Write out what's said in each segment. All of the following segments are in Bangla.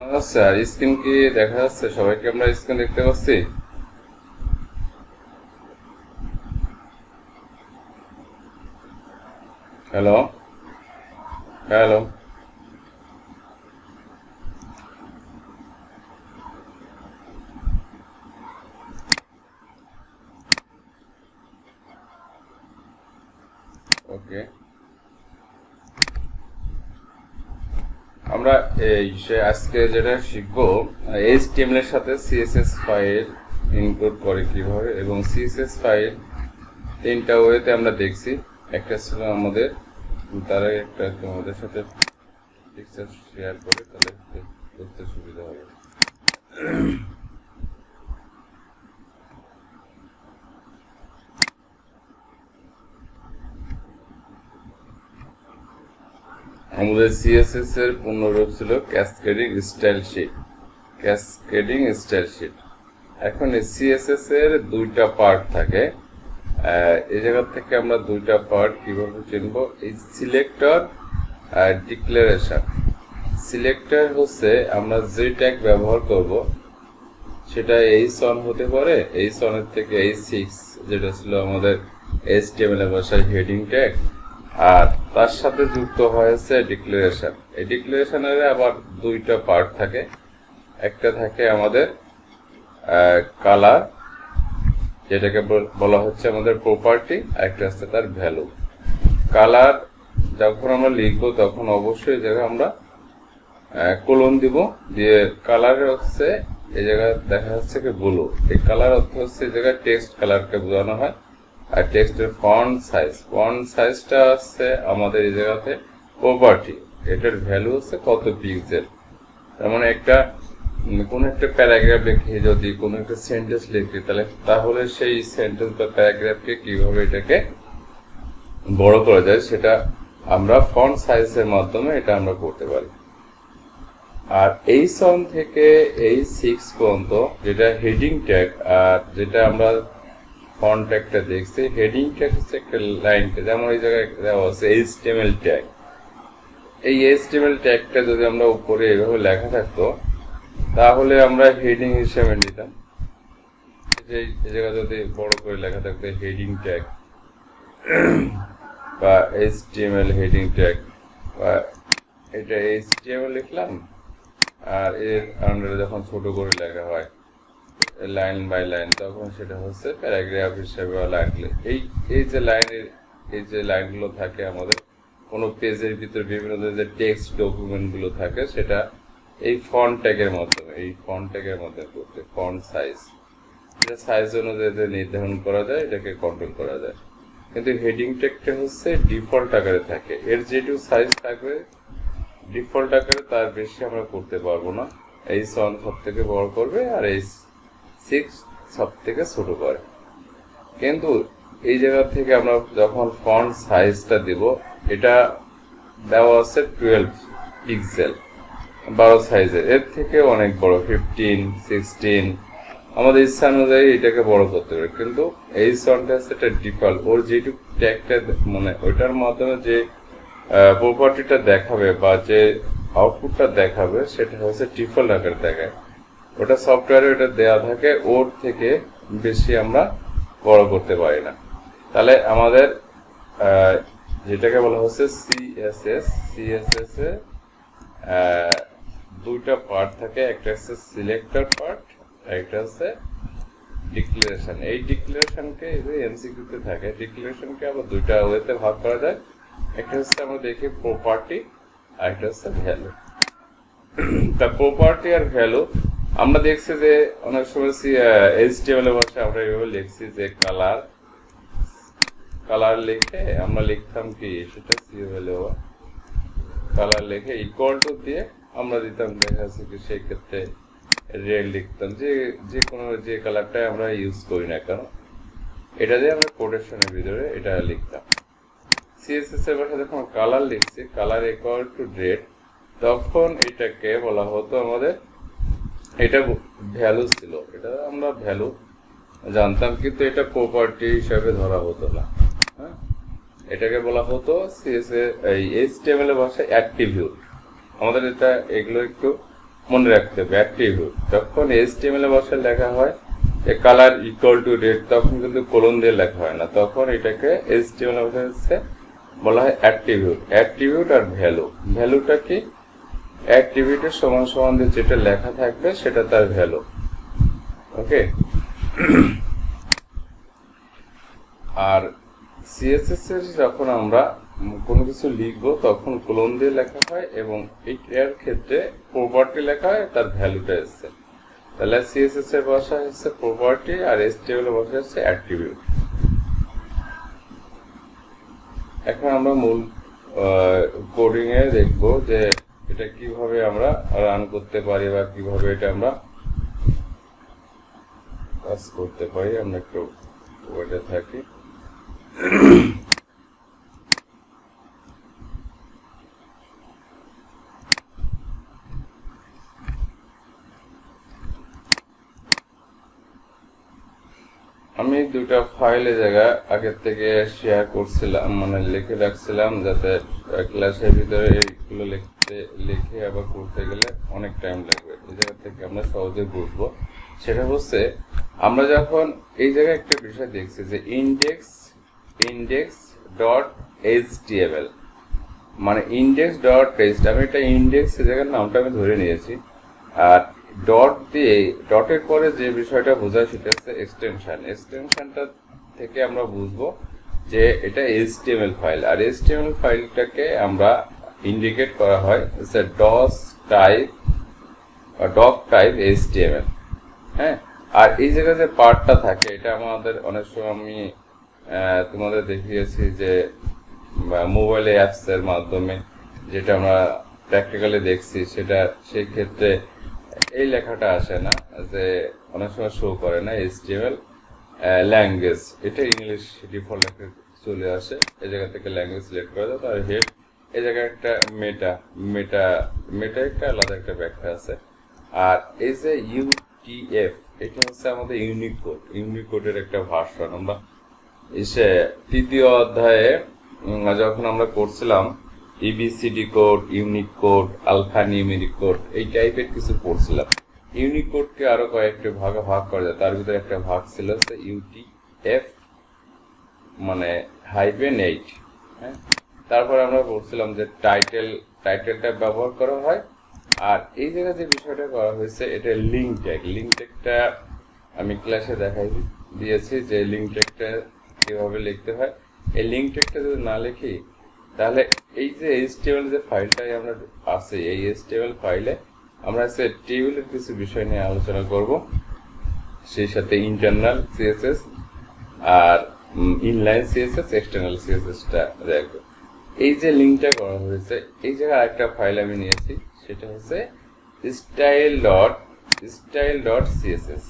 আচ্ছা, আর স্ক্রিন কি দেখা যাচ্ছে? সবাইকে আমরা স্ক্রিন দেখতে পাচ্ছি? Hello, hello. ওকে, আমরা আজকে যেটা শিখবো, এইচটিএমএল এর সাথে সিএসএস ফাইল ইনক্লুড করে কিভাবে, এবং সিএসএস ফাইল তিনটা ওয়েতে আমরা দেখছি। একটা ছিল আমাদের, তারা একটা তোমাদের সাথে পিকচার শেয়ার করে, তাহলে বুঝতে সুবিধা হবে। আমাদের সিএসএস এর পূর্ণরূপ ছিল cascading style sheet. Cascading style sheet. এখন এই সিএসএস এর দুইটা পার্ট থাকে। এই জায়গা থেকে আমরা দুইটা পার্ট কিভাবে চিনবো? এই সিলেক্টর আর ডিক্লারেশন। সিলেক্টর হচ্ছে আমরা যে ট্যাগ ব্যবহার করব, সেটা H1 হতে পারে, H1 এর থেকে H6, যেটা ছিল আমাদের HTML এর ভাষায় হেডিং ট্যাগ। আর তার সাথে যুক্ত হয়েছে ডিক্লারেশন। এই ডিক্লারেশনের আবার দুইটা পার্ট থাকে। একটা থাকে আমাদের কালার, যেটাকে বলা হচ্ছে আমাদের প্রপার্টি, আর একটা হচ্ছে তার ভ্যালু। কালার যখন আমরা লিখবো তখন অবশ্যই জায়গায় আমরা কোলন দিব, দিয়ে কালার হচ্ছে এই জায়গায় দেখা যাচ্ছে কি ব্লু। এই কালার অর্থ হচ্ছে এই জায়গায় টেক্সট কালারকে বোঝানো হয়। আর টেক্সটের ফন্ট সাইজটা হচ্ছে আমাদের এই জায়গাতে প্রপার্টি। এটার ভ্যালু হচ্ছে কত পিক্সেল। তার মানে কোন একটা প্যারাগ্রাফ লিখি, যদি কোন একটা সেন্টেন্স লিখি, তাহলে সেই সেন্টেন্স বা প্যারাগ্রাফকে কিভাবে এটাকে বড় করা যায়, সেটা আমরা ফন্ট সাইজের মাধ্যমে এটা আমরা করতে পারি। আর H1 থেকে H6 পর্যন্ত যেটা হেডিং ট্যাগ, আর যেটা আমরা ফন্ট ট্যাগটা দেখছি, হেডিং ট্যাগ হচ্ছে একটা লাইন ট্যাগ। যেমন এই জায়গায় দেওয়া আছে HTML ট্যাগ। এই HTML ট্যাগটা যদি আমরা উপরে এভাবে লেখা থাকতো, তাহলে আমরা হেডিং হিসেবে নিতাম। এই জায়গায় যদি বড় করে লেখা থাকতো হেডিং ট্যাগ বা HTML হেডিং ট্যাগ, বা এটা HTML লিখলাম, আর এর আন্ডারে যখন ছোট করে লেখা হয় লাইন বাই লাইন, তখন সেটা হচ্ছে প্যারাগ্রাফ হিসেবে এই যে লাইনগুলো থাকে আমাদের কোনো পেজের ভিতরে, বিভিন্ন যে টেক্সট ডকুমেন্ট গুলো থাকে, সেটা এই ফন্ট ট্যাগের মধ্যে করতে ফন্ট সাইজ, এটা সাইজ অনুযায়ী নির্ধারণ করা যায়, এটাকে কন্ট্রোল করা যায়। কিন্তু হেডিং ট্যাগটা হচ্ছে ডিফল্ট আকারে থাকে। এর যেটুকু সাইজ থাকবে ডিফল্ট আকারে, তার বেশি আমরা করতে পারবো না। H1 সব থেকে বড় করবে, আর H6 সব থেকে ছোট করে। কিন্তু এই জায়গা থেকে আমরা যখন ফন্ট সাইজটা দেব, এটা দেওয়া আছে 12 পিক্সেল, 12 সাইজের। এর থেকে অনেক বড় 15, 16, আমাদের ইচ্ছা অনুযায়ী এটাকে বড় করতে পারে। কিন্তু H1টা হচ্ছে এটা ডিফল্ট, ওর যেটুকু ট্যাগটা মানে ওইটার মাধ্যমে যে প্রপার্টিটা দেখাবে বা যে আউটপুটটা দেখাবে, সেটা হচ্ছে ডিফল্ট আকারে দেখায়। ওটা সফটওয়্যারে ওটা দেওয়া থাকে, ওর থেকে বেশি আমরা বড় করতে পারি না। তাহলে আমাদের যেটাকে বলা হচ্ছে সিএসএস এ দুইটা পার্ট থাকে, একটা হচ্ছে সিলেক্টর পার্ট, একটা হচ্ছে ডিক্লারেশন। এই ডিক্লারেশনকে এমসিকিউতে থাকে। ডিক্লারেশনকে আবার দুইটা ওয়েতে ভাগ করা যায়। একটা হচ্ছে আমরা দেখি প্রপার্টি, আর একটা হচ্ছে ভ্যালু। তা প্রপার্টি আর ভ্যালু আমরা দেখছি যে অনেক সময় HTML এর ভাষায় আমরা এভাবে লিখছি যে কালার লিখে আমরা লিখতাম কি, সেটা কালার লিখে ইকুয়াল টু দিয়ে আমরা দিতাম, দেখা যাচ্ছে কি সেই ক্ষেত্রে রেড লিখতাম, যে কোনো যে কালারটাই আমরা ইউজ করি না কেন, এটা দিয়ে আমরা কোটেশনের ভিতরে এটা লিখতাম। সিএসএস এর ভাষায় যখন কালার লিখছি, কালার ইকুয়াল টু রেড, তখন এটাকে বলা হতো আমাদের, এটা ভ্যালু ছিল, এটা আমরা ভ্যালু জানতাম, কিন্তু এটা প্রপার্টি হিসাবে ধরা হতো না। হ্যাঁ, এটাকে বলা হতো HTML এর ভাষায় অ্যাট্রিবিউট। আমাদের এগুলো একটু মনে রাখতে হবে অ্যাট্রিবিউট। যখন HTML এর ভাষায় লেখা হয় যে কালার ইকুয়াল টু রেড, তখন কিন্তু কোলন দিয়ে লেখা হয় না, তখন এটাকে HTML এর ভাষায় হচ্ছে বলা হয় অ্যাট্রিবিউট। অ্যাট্রিবিউট আর ভ্যালু, ভ্যালুটা কি? অ্যাট্রিবিউটের সমান সমান দিয়ে যেটা লেখা থাকবে সেটা তার ভ্যালু। ওকে। আর সিএসএস এর যখন আমরা কোনো কিছু লিখবো তখন কোলন দিয়ে লেখা হয়, এবং এর ক্ষেত্রে প্রপার্টি লেখা হয়, তার ভ্যালুটা এসছে। তাহলে সিএসএস এর ভাষা হচ্ছে প্রপার্টি আর HTML এর ভাষা হচ্ছে অ্যাট্রিবিউট। এখন আমরা মূল কোডিং এ দেখবো যে এটা কিভাবে আমরা রান করতে পারি বা কিভাবে এটা আমরা কাজ করতে পারি। আমরা একটু ওয়েটে থাকি। আমি দুটা ফাইলে জায়গা আগের থেকে শেয়ার করছিলাম, মানে লিখে রাখছিলাম, যাতে ক্লাসের ভিতরে এইগুলো লিখে আবার করতে গেলে অনেক টাইম লাগবে। এই জায়গা থেকে আমরা সহজে বুঝবো। সেটা হচ্ছে আমরা যখন এই জায়গায় একটা বিষয় দেখছি যে index.html, মানে index.txt, আমি এটা ইন্ডেক্স জায়গার নামটা আমি ধরে নিয়েছি। আর ডট দিয়ে, ডটের পরে যে বিষয়টা বোঝায় সেটা হচ্ছে এক্সটেনশন। এক্সটেনশনটা থেকে আমরা বুঝবো যে এটা HTML ফাইল, আর HTML ফাইলটাকে আমরা ইন্ডিকেট করা হয় ডক টাইপ HTML। হ্যাঁ, আর এই জায়গায় যে পার্টটা থাকে এটা আমাদের অনেক সময় আমি তোমাদের দেখিয়েছি যে মোবাইলে অ্যাপস এর মাধ্যমে যেটা আমরা প্র্যাকটিক্যালি দেখছি, সেটা সেই ক্ষেত্রে এই লেখাটা আসে না, যে অনেক সময় শো করে না HTML ল্যাঙ্গুয়েজ, এটা ইংলিশ ডিফল্ট চলে আসে। এই জায়গা থেকে ল্যাঙ্গুয়েজ সিলেক্ট করে দাও, তার হেড, এই জায়গায় একটা মেটা একটা আলাদা একটা ব্যাখ্যা আছে। আর এই যে UTF, এটা হচ্ছে আমাদের ইউনিকোডের একটা ভার্সন। আমরা এসে তৃতীয় অধ্যায়ে যখন আমরা করছিলাম ABCD code, unique code, alpha numeric code, এই টাইপের কিছু পড়ছিলাম। ইউনিক কোডকে আরো কয়েকটা ভাগে ভাগ করা যায়, তার ভিতরে একটা ভাগ ছিল UTF, মানে -8। হ্যাঁ, তারপর আমরা বলছিলাম যে টাইটেলটা ব্যবহার করা হয়। আর এই জায়গায় যে বিষয়টা করা হয়েছে এটা লিঙ্ক ট্যাগটা আমি ক্লাসে দেখাই দিয়েছি যে লিঙ্ক ট্যাগটা কিভাবে লিখতে হয়। এই লিঙ্ক ট্যাগটা যদি না লিখি তাহলে এই যে HTML যে ফাইলটাই আমরা আছে, এই HTML ফাইলে আমরা টেবিলের কিছু বিষয় নিয়ে আলোচনা করব, সেই সাথে ইন্টারনাল CSS আর ইনলাইন CSS, এক্সটার্নাল CSS টা দেখবো। এই যে লিঙ্কটা করা হয়েছে, এই জায়গায় আরেকটা ফাইল আমি নিয়েছি, সেটা হচ্ছে style.css।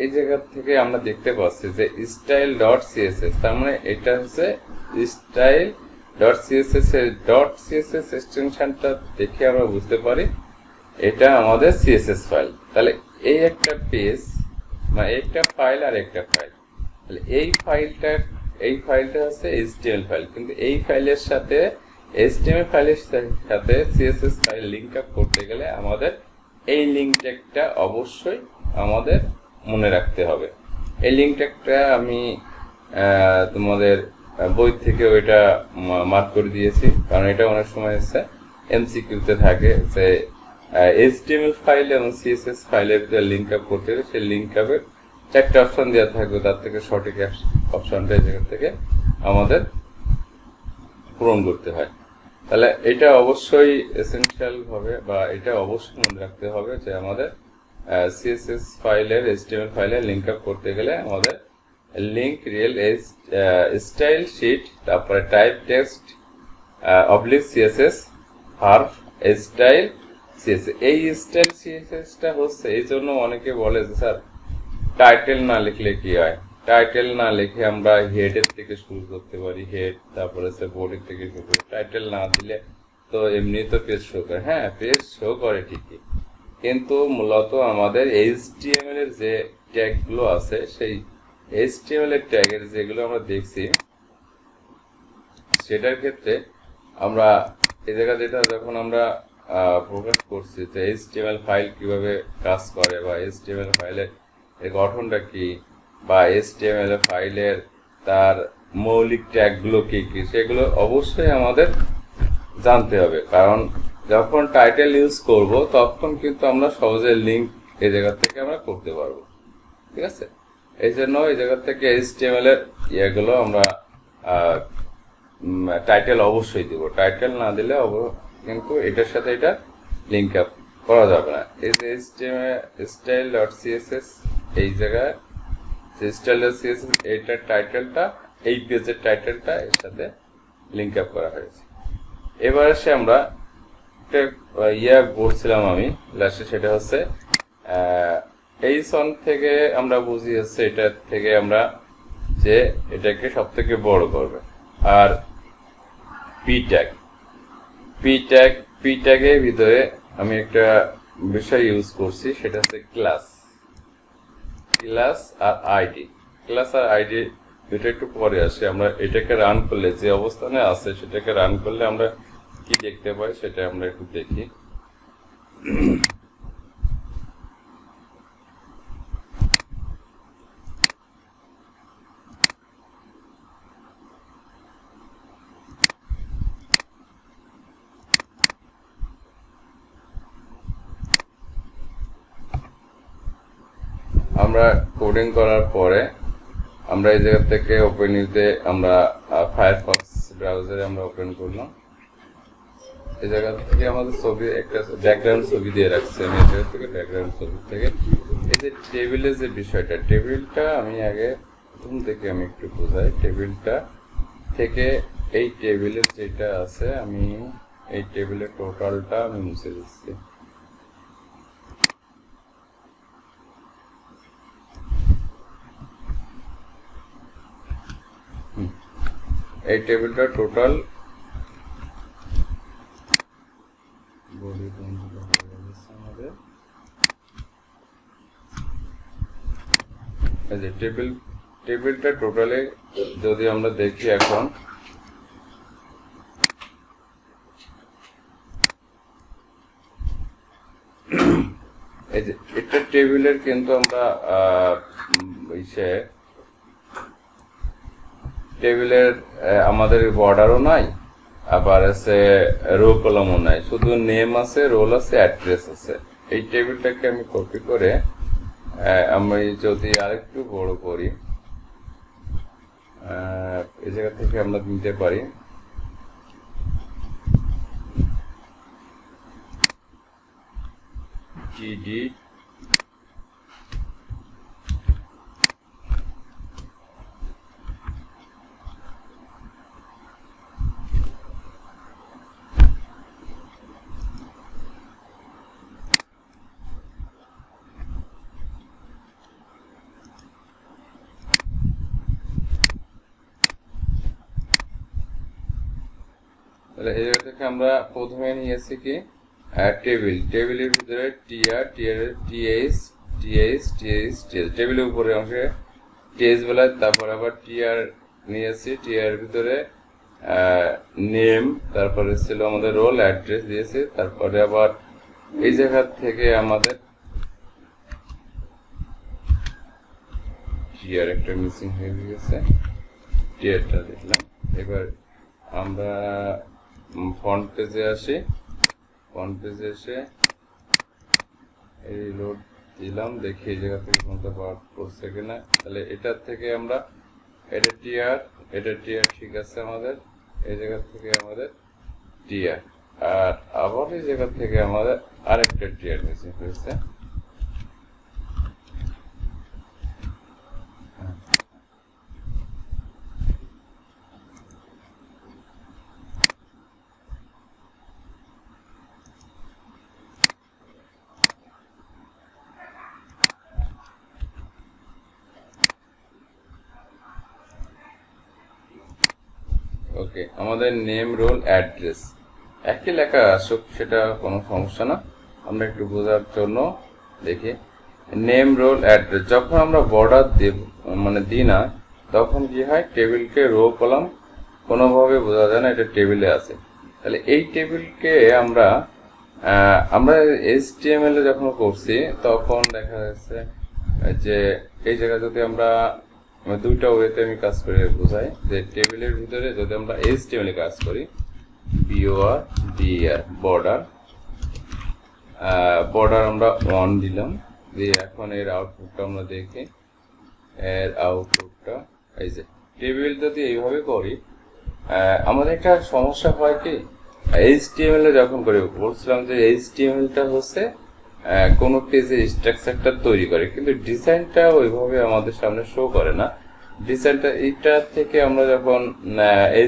এই জায়গা থেকে আমরা দেখতে পাচ্ছি যে style.css, তার মানে এটা হচ্ছে style.css এর .css এক্সটেনশনটা দেখে আমরা বুঝতে পারি এটা আমাদের CSS ফাইল। তাহলে এই একটা পেজ, মানে একটা ফাইল আর একটা ফাইল, তাহলে এই ফাইলটা হচ্ছে HTML ফাইল, কিন্তু এই ফাইলের সাথে HTML ফাইলের সাথে CSS ফাইল লিংক আপ করতে গেলে আমাদের এই লিংক ট্যাগটা অবশ্যই আমাদের মনে রাখতে হবে। এই লিংক ট্যাগটা আমি তোমাদের বই থেকে ওইটা মার্ক করে দিয়েছি, কারণ এটা অনেক সময় হচ্ছে MCQ তে থাকে যে HTML ফাইল এবং CSS ফাইলের ভিতরে লিংক আপ করতে গেলে সেই লিংক আপের 4টা অপশন দেওয়া থাকবে, তার থেকে সঠিক অপশনটা এই জায়গা থেকে আমাদের পূরণ করতে হয়। তাহলে এটা অবশ্যই এসেনশিয়াল ভাবে বা এটা অবশ্যই মনে রাখতে হবে যে আমাদের CSS ফাইলের HTML ফাইলে লিংক আপ করতে গেলে আমাদের লিংক রিয়েল স্টাইল শিট, তারপরে type text /CSS href style CSS। এই স্টাইল CSS টা হচ্ছে, এই জন্য অনেকে বলে যে স্যার টাইটেল না লিখলে কি হয়, টাইটেল না লিখে আমরা হেডের থেকে শুরু করতে পারি, হেড, তারপরে বডির থেকে শুরু করি। টাইটেল না দিলে তো এমনি তো পেজ শো করে, হ্যাঁ পেজ শো করে ঠিকই, কিন্তু মূলত আমাদের HTML এর যে ট্যাগ গুলো আছে, সেই HTML এর ট্যাগের যেগুলো আমরা দেখছি, সেটার ক্ষেত্রে আমরা এই জায়গা যেটা যখন আমরা প্রকাশ করছি যে HTML ফাইল কিভাবে কাজ করে বা HTML ফাইলের এর গঠনটা কি বা HTML ফাইলের তার মৌলিক ট্যাগগুলো কি কি সেগুলো অবশ্যই আমাদের জানতে হবে, কারণ যখন টাইটেল ইউজ করব তখন কিন্তু আমরা সহজে লিঙ্ক এই জায়গা থেকে আমরা করতে পারবো। ঠিক আছে, এই জন্য এই জায়গা থেকে HTML এর ইয়েগুলো আমরা টাইটেল অবশ্যই দিব। টাইটেল না দিলে কিন্তু এটার সাথে এটা লিঙ্ক আপ করা যাবে না। এই যে style.css এই জায়গায় style.css এইটার টাইটেলটা এই পেজের টাইটেলটা এর সাথে লিঙ্ক আপ করা হয়েছে। এবার এসে আমরা একটা বলছিলাম আমি লাস্টে, সেটা হচ্ছে এই সন থেকে আমরা বুঝি হচ্ছে এটা থেকে আমরা যে এটাকে সব থেকে বড় করবে। আর পি ট্যাগের ভিতরে আমি একটা বিষয় ইউজ করছি, সেটা হচ্ছে ক্লাস আর আইডি। ক্লাস আর আইডি দুটো একটু পরে আসে। আমরা এটাকে রান করলে যে অবস্থানে আছে সেটাকে রান করলে আমরা কি দেখতে পাই সেটা আমরা একটু দেখি। আমরা কোডিং করার পরে আমরা এই জায়গা থেকে ওপেন ইউতে আমরা ফায়ারফক্স ব্রাউজারে আমরা ওপেন করলাম। এই জায়গা থেকে আমাদের ছবি একটা ব্যাকগ্রাউন্ড ছবি দিয়ে রাখছে। আমি এই জায়গা থেকে ব্যাকগ্রাউন্ড ছবি থেকে এই যে টেবিলের যে বিষয়টা, টেবিলটা আমি আগে প্রথম থেকে আমি একটু বোঝাই। টেবিলটা থেকে এই টেবিলের যেটা আছে আমি এই টেবিলের টোটালটা আমি মুছে দিচ্ছি। এই টেবিলটা টোটাল এই যে টেবিলটা টোটালে যদি আমরা দেখি এখন এই যে এটা টেবিলের কিন্তু আমরা টেবিলের আমাদের বর্ডারও নাই, আবার আছে রো কলামও নাই, শুধু নেম আছে, রোল আছে, অ্যাড্রেস আছে। এই টেবিলটাকে আমি কপি করে আমি যদি আরেকটু বড় করি এই জায়গা থেকে আমরা নিতে পারি টিডি এই জায়গা থেকে আমরা প্রথমে নিয়েছি কি টেবিলের ভিতরে টেবিলের উপরে অংশে টিএস বেলায়, তারপর আবার টিআর নিয়েছি, টিআর ভিতরে নেম, তারপরে ছিল আমাদের রোল, অ্যাড্রেস দিয়েছি, তারপরে আবার এই জায়গা থেকে আমাদের টিআর একটা মিসিং হয়ে গেছে, টিআরটা দেখলাম। এবার আমরা ফন্ট পেজে আসি, ফন্ট পেজে এসে এই লোড দিলাম, দেখি এই জায়গা থেকে কোনটা পাওয়ার করছে কিনা। তাহলে এটার থেকে আমরা এটা টিআর ঠিক আছে আমাদের, এই জায়গা থেকে আমাদের টিআর, আর আবার এই জায়গা থেকে আমাদের আরেকটা টিআর মিসিং হয়েছে। ওকে, আমাদের নেম, রোল, অ্যাড্রেস একই লেখা আসুক সেটা কোনো সমস্যা না। আমরা একটু বোঝার জন্য দেখি নেম, রোল, অ্যাড্রেস যখন আমরা বর্ডার দিই না তখন কি হয়, টেবিলকে রো কলাম কোনোভাবে বোঝা যায় না এটা টেবিলে আছে। তাহলে এই টেবিলকে আমরা আমরা HTML এ যখন করছি তখন দেখা যাচ্ছে যে এই জায়গায় যদি আমরা দুইটা ওয়েতে আমি কাজ করে বোঝাই যে টেবিলের ভিতরে যদি আমরা HTML এ কাজ করি BORDER বর্ডার আমরা 1 দিলাম দিয়ে এখন এর আউটপুটটা আমরা দেখি এর আউটপুটটা এই যে টেবিল যদি এইভাবে করি আমাদের একটা সমস্যা হয় কি HTML এ যখন করি বলছিলাম যে HTML টা হচ্ছে কোন পেজে স্ট্রাকচারটা তৈরি করে কিন্তু ডিজাইনটা ওইভাবে আমাদের সামনে শো করে না ডিজাইনটা এইটা থেকে আমরা যখন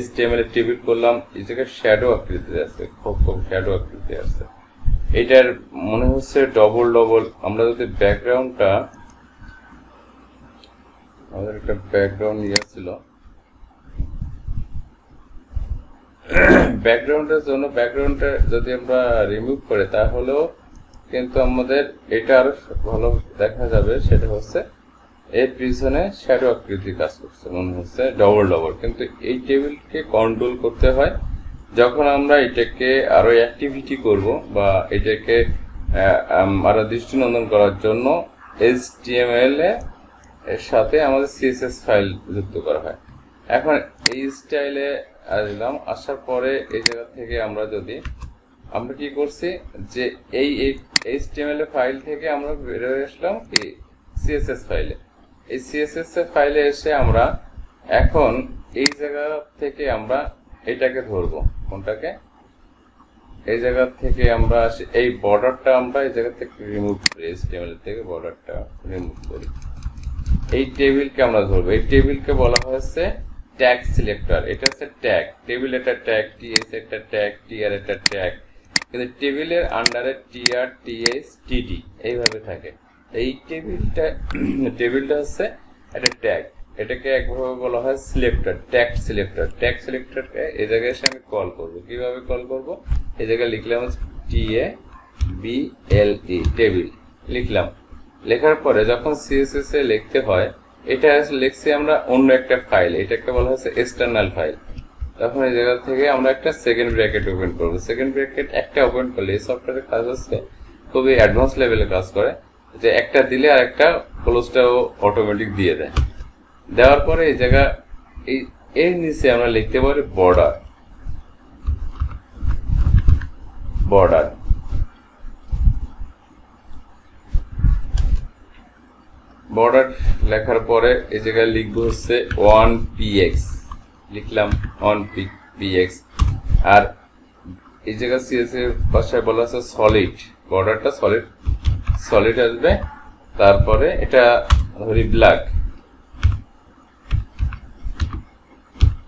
HTML এ টেবিল করলাম এই জায়গায় শ্যাডো আকৃতি আছে খুব শ্যাডো আকৃতি আছে এটার মনে হচ্ছে ডবল আমরা যদি ব্যাকগ্রাউন্ডটা আমাদের একটা ব্যাকগ্রাউন্ড ছিল ব্যাকগ্রাউন্ডের জন্য ব্যাকগ্রাউন্ডটা যদি আমরা রিমুভ করে তাহলেও কিন্তু আমাদের এটা আরো ভালো দেখা যাবে সেটা হচ্ছে এর পিছনে শ্যাডো আকৃতি কাজ করছে মনে হচ্ছে ডবল কিন্তু এই টেবিলকে কন্ট্রোল করতে হয় যখন আমরা এটাকে আরো অ্যাক্টিভিটি করব বা এটাকে আরো দৃষ্টিনন্দন করার জন্য HTML এর সাথে আমাদের CSS ফাইল যুক্ত করা হয় এখন এই স্টাইলে আসলাম আসার পরে এই জায়গা থেকে আমরা কি করছি যে এই HTML ফাইল থেকে আমরা বের হয়ে আসলাম কি CSS ফাইলে এই CSS ফাইলে এসে আমরা এখন এই জায়গা থেকে আমরা এটাকে ধরবো কোনটাকে এই জায়গা থেকে আমরা এই বর্ডারটা আমরা এই জায়গা থেকে রিমুভ করি HTML থেকে বর্ডারটা রিমুভ করি এই টেবিলকে আমরা ধরবো এই টেবিলকে বলা হয়েছে ট্যাগ সিলেক্টর এটা হচ্ছে ট্যাগ টেবিল একটা ট্যাগ TS একটা ট্যাগ TR একটা ট্যাগ কিন্তু টেবিলের আন্ডারে TR TS TD এইভাবে থাকে এই টেবিলটা হচ্ছে একটা ট্যাগ এটাকে একভাবে বলা হয় সিলেক্টর ট্যাগ সিলেক্টরকে এই জায়গায় এসে আমি কল করব কিভাবে কল করব এই জায়গায় লিখলাম TABLE টেবিল লিখলাম লেখার পরে যখন CSS এ লিখতে হয় এটা লিখছি আমরা অন্য একটা ফাইল এটাকে বলা হচ্ছে এক্সটার্নাল ফাইল তখন এই জায়গা থেকে আমরা একটা সেকেন্ড ব্র্যাকেট ওপেন করব সেকেন্ড ব্র্যাকেট একটা ওপেন করলে এই সফটওয়্যারের কাজ হচ্ছে খুবই অ্যাডভান্স লেভেলে কাজ করে যে একটা দিলে আর একটা ক্লোজটাও অটোমেটিক দিয়ে দেয় দেওয়ার পরে এই জায়গা এর নিচে আমরা লিখতে পারি বর্ডার লেখার পরে এই জায়গায় লিখবো হচ্ছে 1px লিখলাম 1px আর এই জায়গায় CSS এর ভাষায় বলা আছে সলিড বর্ডারটা সলিড আসবে তারপরে এটা ধরি ব্ল্যাক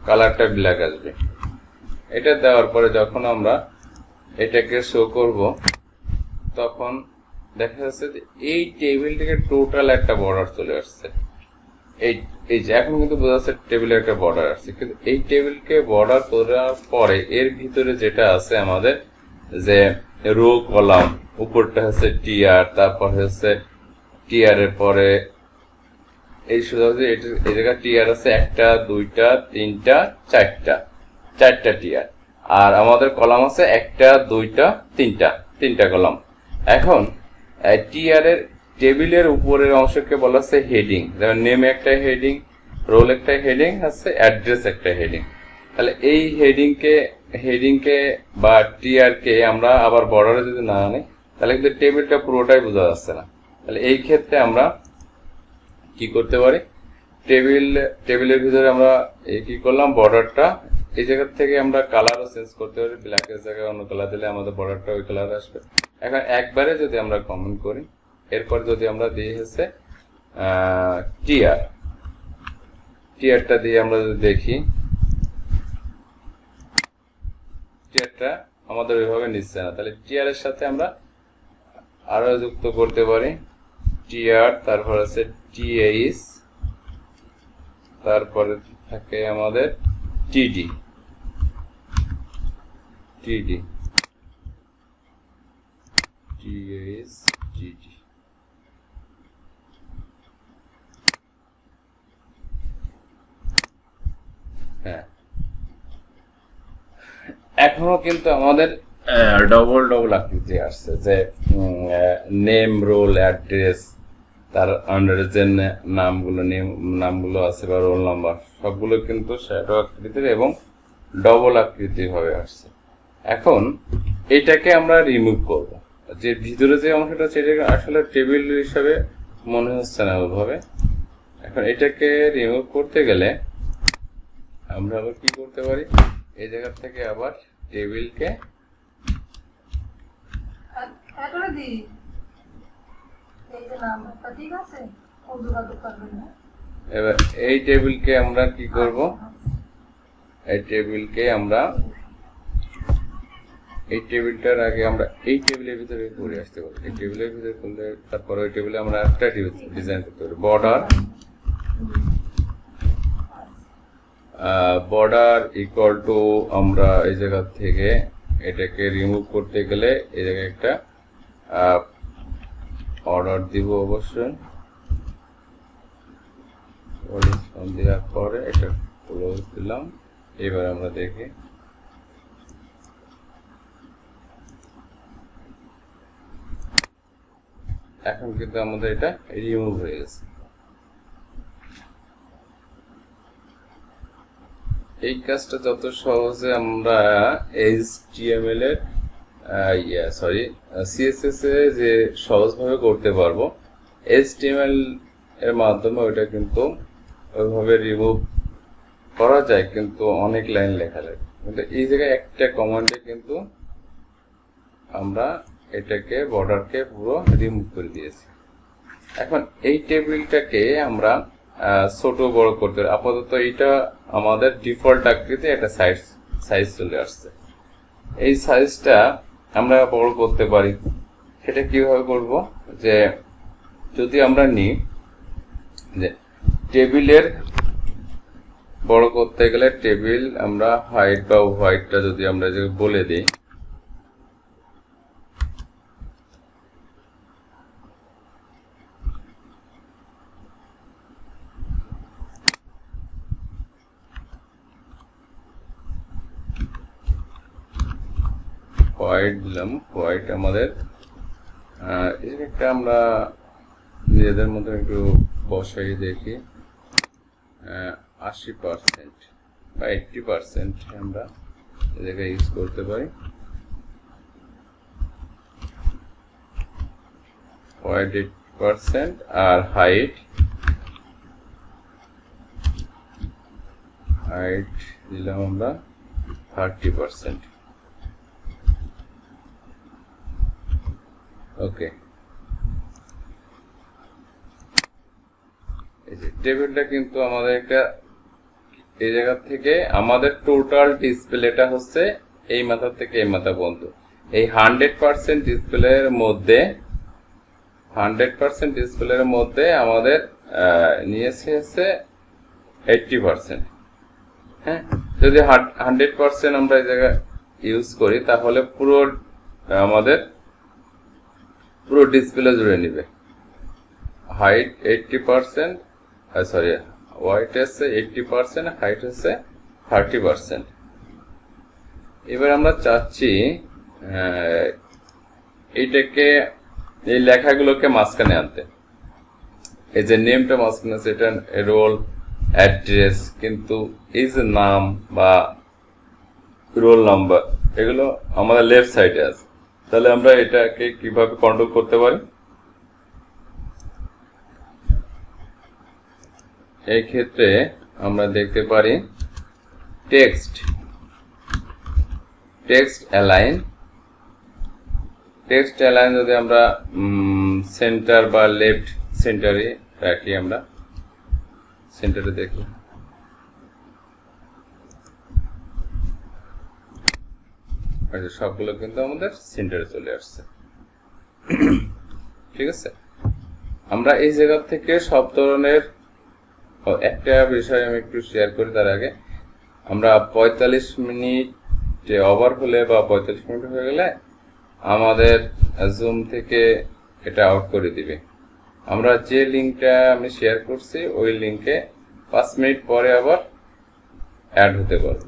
কালারটা ব্ল্যাক আসবে এটা দেওয়ার পরে যখন আমরা এটাকে শো করব তখন দেখা যাচ্ছে যে এই টেবিল থেকে টোটাল একটা বর্ডার চলে আসছে এই যে এখন কিন্তু বোঝা যাচ্ছে টেবিলের একটা বর্ডার আসছে কিন্তু এই টেবিলকে বর্ডার করার পরে এর ভিতরে যেটা আছে আমাদের যে রো কলাম উপরটা হচ্ছে TR তারপর হচ্ছে TR এর পরে এই সোজা এই জায়গায় TR আছে একটা দুইটা তিনটা চারটা TR আর আমাদের কলাম আছে একটা দুইটা তিনটা কলাম এখন TR এর টেবিলের উপরের অংশকে বলা হচ্ছে হেডিং যেমন নেম একটা হেডিং রোল একটা হেডিং আছে অ্যাড্রেস একটা হেডিং তাহলে এই হেডিংকে বা TR কে আমরা আবার বর্ডারে যদি না আনি তাহলে কিন্তু টেবিলটা পুরোটাই বোঝা যাচ্ছে না তাহলে এই ক্ষেত্রে আমরা কি করতে পারি টেবিলের ভিতরে আমরা কি করলাম বর্ডারটা এই জায়গা থেকে আমরা কালারও চেঞ্জ করতে পারি ব্ল্যাকের জায়গায় অন্য কালার দিলে আমাদের বর্ডারটা ওই কালার আসবে এখন একবারে যদি আমরা কমেন্ট করি এরপর যদি আমরা দিয়ে হচ্ছে টিআরটা দিয়ে আমরা যদি দেখি টিআরটা আমাদের ওইভাবে নিচ্ছে না তাহলে টিআর এর সাথে আমরা আরো যুক্ত করতে পারি টিআর তারপর আছে টিএইচ তারপরে থাকে আমাদের টিডি টিএইচ টিডি হ্যাঁ এখনো কিন্তু আমাদের ডবল ডবল আকৃতি আসছে, যে নেম, রোল, অ্যাড্রেস, তার আন্ডারে যে নামগুলো আছে বা রোল নাম্বার সবগুলো কিন্তু শ্যাডো আকৃতির এবং ডবল আকৃতি ভাবে আসছে। এখন এটাকে আমরা রিমুভ করব, যে ভিতরে যে অংশটা সেটা আসলে টেবিল হিসাবে মনে হচ্ছে না ওইভাবে। এখন এটাকে রিমুভ করতে গেলে আমরা আবার কি করতে পারি, এই জায়গা থেকে আবার টেবিলকে এবার এই টেবিলকে আমরা কি করব, এই টেবিলকে আমরা এই টেবিলটার আগে আমরা এই টেবিলের ভিতরে করে আসতে পারি। এই টেবিলের ভিতরে করলে তারপরে ওই টেবিলে আমরা একটা ডিজাইন করতে পারি। বর্ডার ইকুয়াল টু, আমরা এই জায়গা থেকে এটাকে রিমুভ করতে গেলে এই জায়গায় একটা অর্ডার দিব অবশ্যই। দেওয়ার পরে এটা ক্লোজ দিলাম। এবার আমরা দেখি এখন কিন্তু আমাদের এটা রিমুভ হয়ে গেছে। এই কাজটা যত সহজে আমরা HTML এর CSS এ যে সহজভাবে করতে পারবো, HTML এর মাধ্যমে ওইটা কিন্তু ওইভাবে রিমুভ করা যায়, কিন্তু অনেক লাইন লেখা লাগে। কিন্তু এই জায়গায় একটা কমান্ডে কিন্তু আমরা এটাকে বর্ডারকে পুরো রিমুভ করে দিয়েছি। এখন এই টেবিলটাকে আমরা ছোট বড় করতে পারি। আপাতত এটা আমাদের ডিফল্ট আকৃতি একটা সাইজ চলে আসছে। এই সাইজটা আমরা বড় করতে পারি। সেটা কিভাবে করব, যে যদি আমরা নিই যে টেবিলের বড় করতে গেলে টেবিল আমরা হাইট বা হোয়াইটটা যদি আমরা বলে দিই, হোয়াইট দিলাম, হোয়াইট আমাদের একটা আমরা নিজেদের মতো একটু বসাই দেখি 80% বা 80% আমরা এই জায়গায় ইউজ করতে পারি। হোয়াইট 80% আর হাইট দিলাম আমরা 30%। ওকে, এই যে টেবিলটা কিন্তু আমাদের একটা এই জায়গা থেকে আমাদের টোটাল ডিসপ্লেটা হচ্ছে এই মাথা থেকে এই মাথা পর্যন্ত। এই 100% ডিসপ্লের মধ্যে 100% ডিসপ্লের মধ্যে আমাদের নিয়েছে হচ্ছে 80%। হ্যাঁ, যদি 100% আমরা এই জায়গায় ইউজ করি তাহলে পুরো আমাদের পুরো ডিসপ্লে জুড়ে নিবে। হাইট 80%, হোয়াইট আছে 80%, হাইট আছে 30%। এবার আমরা চাচ্ছি এইটাকে এই লেখাগুলোকে মাঝখানে আনতে। এই যে নেমটা মাঝখানে আছে, এটা রোল, অ্যাড্রেস, কিন্তু এই যে নাম বা রোল নাম্বার এগুলো আমাদের লেফট সাইডে আছে। তাহলে আমরা এটাকে কিভাবে কন্ট্রোল করতে পারি? এই ক্ষেত্রে আমরা দেখতে পারি টেক্সট অ্যালাইন যদি আমরা সেন্টার বা লেফট সেন্টারে রাখি, আমরা সেন্টারে দেখি সবগুলো কিন্তু আমাদের সেন্টারে চলে আসছে। ঠিক আছে, আমরা এই জায়গা থেকে সব ধরনের একটা বিষয় আমি একটু শেয়ার করি তার আগে। আমরা 45 মিনিট ওভার হলে বা 45 মিনিট হয়ে গেলে আমাদের জুম থেকে এটা আউট করে দিবে। আমরা যে লিঙ্কটা আমি শেয়ার করছি ওই লিঙ্কে 5 মিনিট পরে আবার অ্যাড হতে পারবে।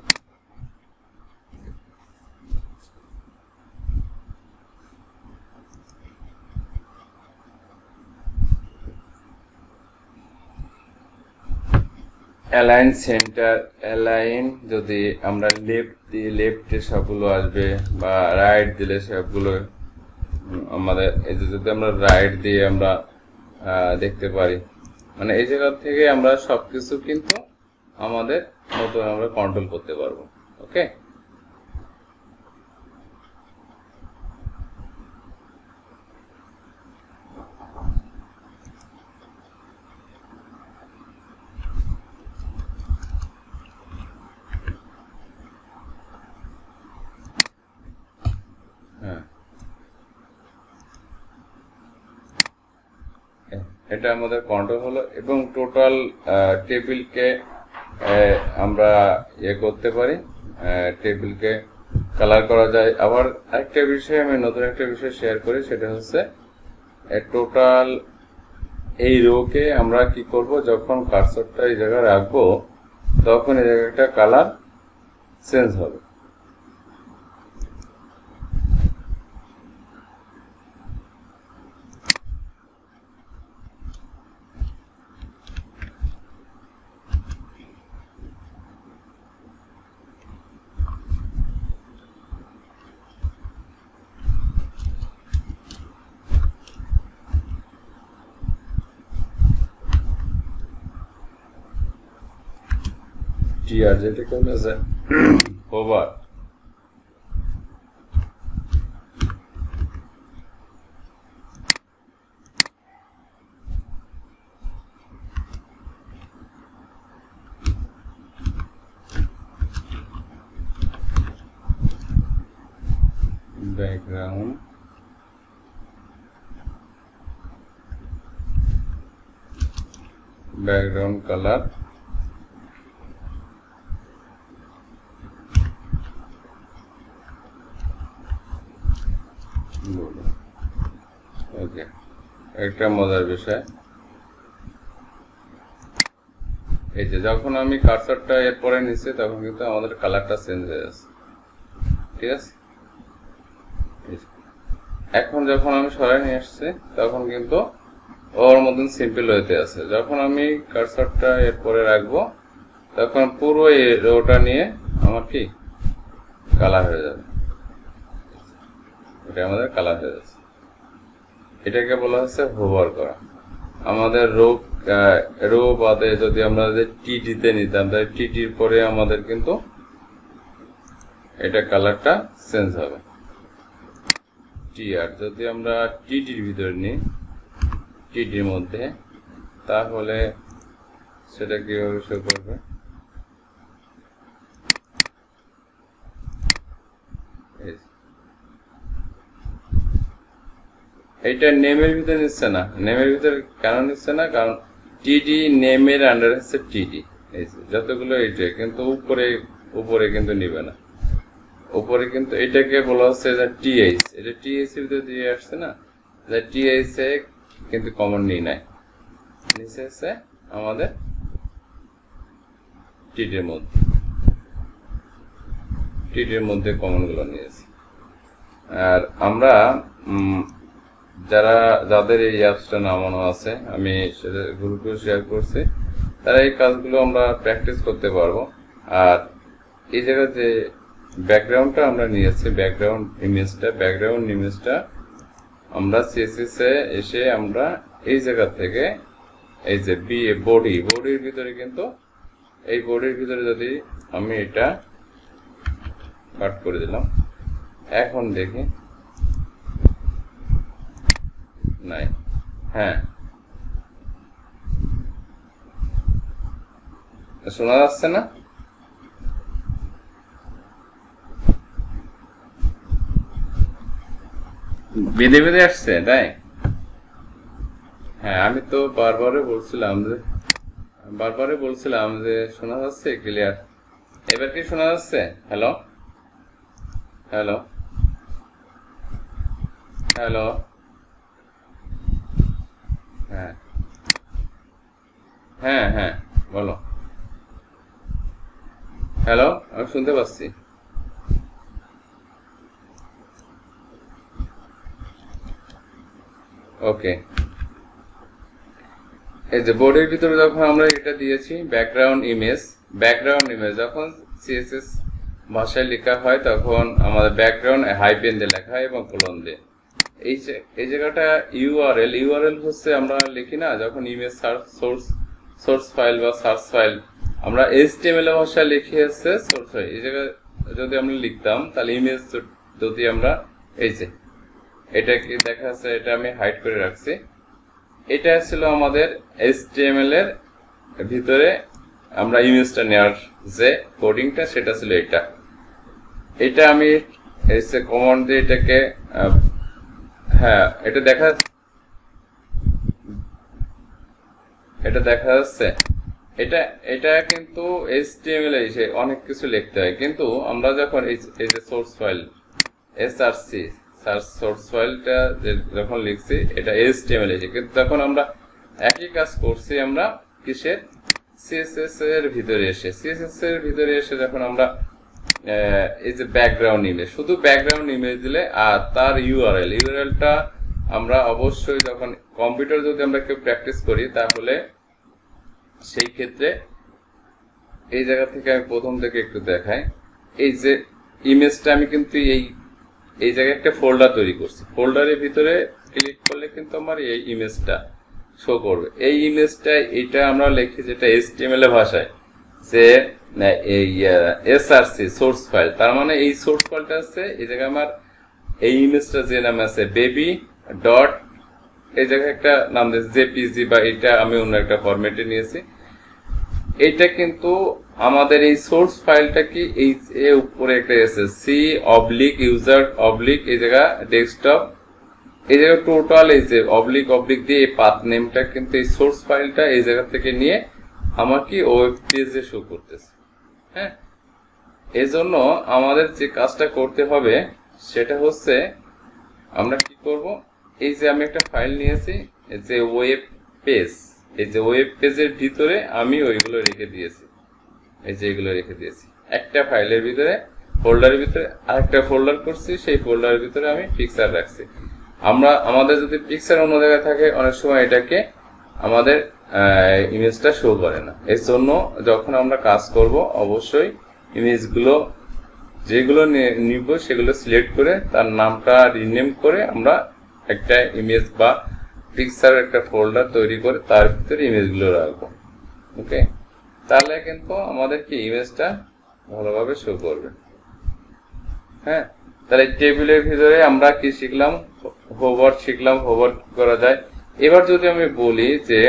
অ্যালাইন সেন্টার, অ্যালাইন যদি আমরা লেফট দিই লেফটে সবগুলো আসবে, বা রাইট দিলে সবগুলো আমাদের, এই যে যদি আমরা রাইট দিয়ে আমরা দেখতে পারি, মানে এই জায়গা থেকে আমরা সবকিছু কিন্তু আমাদের মতো আমরা কন্ট্রোল করতে পারবো। ওকে, হ্যাঁ, এটা আমাদের কন্ট্রোল হলো। এবং টোটাল টেবিলকে আমরা করতে পারি, টেবিলকে কালার করা যায়। আবার একটা বিষয় আমি নতুন একটা বিষয় শেয়ার করি, সেটা হচ্ছে টোটাল এই রোকে আমরা কি করব, যখন কার্সরটা এই জায়গায় রাখবো তখন এই জায়গাটা কালার চেঞ্জ হবে। টিআর যেটাকে বলা ওভার, ব্যাকগ্রাউন্ড, ব্যাকগ্রাউন্ড কালার, ওকে। একটা মজার বিষয়, এই যে যখন আমি কার্সরটা এরপরে নিচ্ছি তখন কিন্তু আমাদের কালারটা চেঞ্জ হয়ে যাচ্ছে, ঠিক আছে। এখন যখন আমি সরাই নিয়ে আসছি তখন কিন্তু ওর মতন সিম্পল হইতে আছে। যখন আমি কার্সরটা এরপরে রাখবো তখন পুরো এই রোটা নিয়ে আমার কি কালার হয়ে যাবে, এটা আমাদের কালার হয়ে যাচ্ছে। এটাকে বলা হচ্ছে হোভার করা। আমাদের রো বাদে যদি আমরা টিটিতে নিতাম, তাহলে টিটির পরে আমাদের কিন্তু এটা কালারটা চেঞ্জ হবে। টিআর যদি আমরা টিটির ভিতরে নিই, টিটির মধ্যে, তাহলে সেটা কিভাবে শো করবে, এইটা নেমের ভিতরে নিচ্ছে না। নেমের ভিতরে কেন নিচ্ছে না, কারণ টিডি নেমের আন্ডার হচ্ছে টিডি, যতগুলো এইটা কিন্তু উপরে কিন্তু নিবে না। উপরে কিন্তু এটাকে বলা হচ্ছে যে টিএইচ, এটা টিএইচ এর ভিতরে দিয়ে আসছে না, যে টিএইচ এ কিন্তু কমন নিয়ে নাই, নিচে হচ্ছে আমাদের টিডির মধ্যে, টিডির মধ্যে কমন গুলো নিয়েছি। আর আমরা যাদের এই অ্যাপসটা নামানো আছে, আমি সেটা গ্রুপে শেয়ার করছি, তারা এই কাজগুলো আমরা প্র্যাকটিস করতে পারবো। আর এই জায়গায় যে ব্যাকগ্রাউন্ডটা আমরা নিয়েছি, ব্যাকগ্রাউন্ড ইমেজটা আমরা সিএসএস এ এসে আমরা এই জায়গা থেকে এই যে বডির ভিতরে কিন্তু এই বডির ভিতরে যদি আমি এটা কাট করে দিলাম, এখন দেখি নাই, হ্যাঁ শোনা যাচ্ছে না, বেঁধে বেঁধে আসছে, তাই? হ্যাঁ, আমি তো বারবারই বলছিলাম যে শোনা যাচ্ছে ক্লিয়ার। এবার কি শোনা যাচ্ছে? হ্যালো হ্যালো হ্যালো, হ্যাঁ হ্যাঁ হ্যাঁ বলো। হ্যালো, আমি শুনতে পাচ্ছি। ওকে, এই যে বোর্ডের ভিতরে যখন আমরা এটা দিয়েছি ব্যাকগ্রাউন্ড ইমেজ যখন সিএসএস ভাষায় লেখা হয় তখন আমাদের ব্যাকগ্রাউন্ড হাইপেন দিয়ে লেখা হয় এবং কোলন দিয়ে। এই জায়গাটা ইউআরএল হচ্ছে আমরা লিখি না যখন ইমেজ সোর্স ফাইল বা সার্চ ফাইল আমরা এইচটিএমএল ভাষায় লিখি হচ্ছে সোর্স ফাইল। এই জায়গায় যদি আমরা লিখতাম তাহলে ইমেজ যদি আমরা এই যে এটা কি দেখা যাচ্ছে, এটা আমি হাইড করে রাখছি। এটা ছিল আমাদের এইচটিএমএল এর ভিতরে আমরা ইমেজটা নেওয়ার যে কোডিংটা, সেটা ছিল এটা আমি এসে কমান্ড দিয়ে এটাকে হ্যাঁ এটা দেখা যাচ্ছে। এটা কিন্তু এইচটিএমএল এ অনেক কিছু লিখতে হয়, কিন্তু আমরা যখন এই যে সোর্স ফাইল এসআরসি সোর্স ফাইলটা যখন লিখছি এটা এইচটিএমএল এ, কিন্তু তখন আমরা একই কাজ করছি আমরা কিসের সিএসএস এর ভিতরে এসে যখন আমরা এই যে ব্যাকগ্রাউন্ড ইমেজ, শুধু ব্যাকগ্রাউন্ড ইমেজ দিলে আর তার ইউআরএলটা আমরা অবশ্যই যখন কম্পিউটার যদি আমরা কেউ প্র্যাকটিস করি তাহলে সেই ক্ষেত্রে এই জায়গা থেকে আমি প্রথম থেকে একটু দেখাই। এই যে ইমেজটা আমি কিন্তু এই জায়গায় একটা ফোল্ডার তৈরি করছি, ফোল্ডারের ভিতরে ক্লিক করলে কিন্তু আমার এই ইমেজটা শো করবে। এই ইমেজটা এটা আমরা লিখি যেটা এইচটিএমএল ভাষায় যে এই এসআরসি সোর্স ফাইল, তার মানে এই সোর্স ফাইলটা আছে এই জায়গায় আমার এই ইমেজটা যে নাম আছে বেবি ডট, এই জায়গায় একটা নাম দিয়েছে জেপিজি বা এটা আমি অন্য একটা ফরম্যাটে নিয়েছি। এটা কিন্তু আমাদের এই সোর্স ফাইলটা কি এই উপরে একটা এসে সি অবলিক ইউজার অবলিক এই জায়গা ডেস্কটপ, এই জায়গা টোটাল এই যে অবলিক দিয়ে এই পাথ নেমটা কিন্তু এই সোর্স ফাইলটা এই জায়গা থেকে নিয়ে আমার কি ওয়েব পেজে শো করতেছে। হ্যাঁ, এই জন্য আমাদের যে কাজটা করতে হবে সেটা হচ্ছে আমরা কি করব, এই যে আমি একটা ফাইল নিয়েছি যে ওয়েব পেজ, এই যে ওয়েব পেজের ভিতরে আমি ওইগুলো রেখে দিয়েছি, এই যে এগুলো রেখে দিয়েছি একটা ফাইলের ভিতরে, ফোল্ডারের ভিতরে আরেকটা ফোল্ডার করছি, সেই ফোল্ডারের ভিতরে আমি পিকচার রাখছি। আমাদের যদি পিকচার অন্য জায়গায় থাকে অনেক সময় এটাকে আমাদের ইমেজটা শো করে না। এর জন্য যখন আমরা কাজ করব অবশ্যই ইমেজগুলো যেগুলো নিব সেগুলো সিলেক্ট করে তার নামটা রিনেম করে আমরা একটা ইমেজ বা পিকচার একটা ফোল্ডার তৈরি করে তার ভিতরে ইমেজগুলো রাখবো। ওকে, তাহলে কিন্তু আমাদের কি ইমেজটা ভালোভাবে শো করবে। হ্যাঁ, তাহলে টেবিলের ভিতরে আমরা কি শিখলাম, হোভার শিখলাম, হোভার করা যায়। এবার যদি আমি বলি যে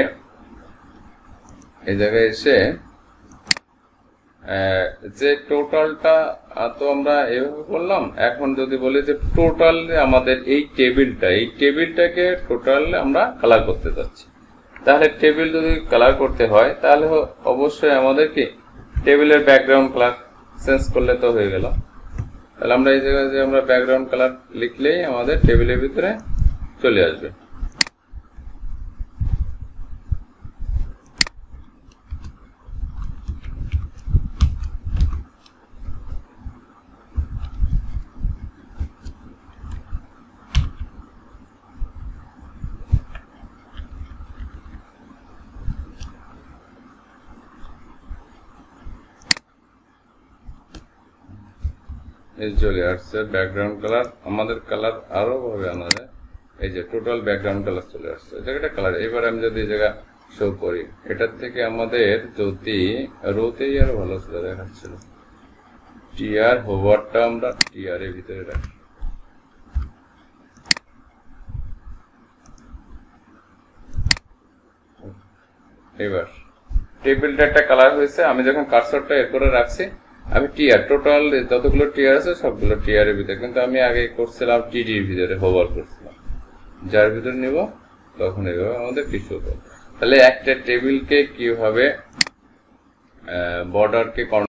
এই জায়গায় এসে যে টোটালটা তো আমরা এভাবে করলাম, এখন যদি বলি যে টোটাল আমাদের এই টেবিলটাকে টোটাল আমরা কালার করতে যাচ্ছি, তাহলে টেবিল যদি কালার করতে হয় তাহলে অবশ্যই আমাদের কি টেবিলের ব্যাকগ্রাউন্ড কালার চেঞ্জ করলে তো হয়ে গেল। তাহলে আমরা এই জায়গায় যে আমরা ব্যাকগ্রাউন্ড কালার লিখলেই আমাদের টেবিলের ভিতরে চলে আসবে। চলে আসছে ব্যাকগ্রাউন্ড কালার, আমাদের কালার আরো ভাবে আনা যায়। এই যে টোটাল ব্যাকগ্রাউন্ড কালার চলে আসছে, জায়গাটা কালার। এবার আমি যদি এই জায়গা শো করি, এটার থেকে আমাদের যদি রোতেই আরো ভালো ছিল দেখাচ্ছিল, টিআর হোভারটা আমরা টিআর এর ভিতরে রাখি। এবার টেবিলটা একটা কালার হয়েছে, আমি যখন কার্সরটা এরপরে রাখছি আমি টিআর টোটাল যতগুলো টিআর আছে সবগুলো টিআর এর ভিতরে, কিন্তু আমি আগে করছিলাম টিডির ভিতরে হোভার করছিলাম, যার ভিতরে নিব তখন এইভাবে আমাদের কিছু হবে। তাহলে একটা টেবিলকে কিভাবে বর্ডারকে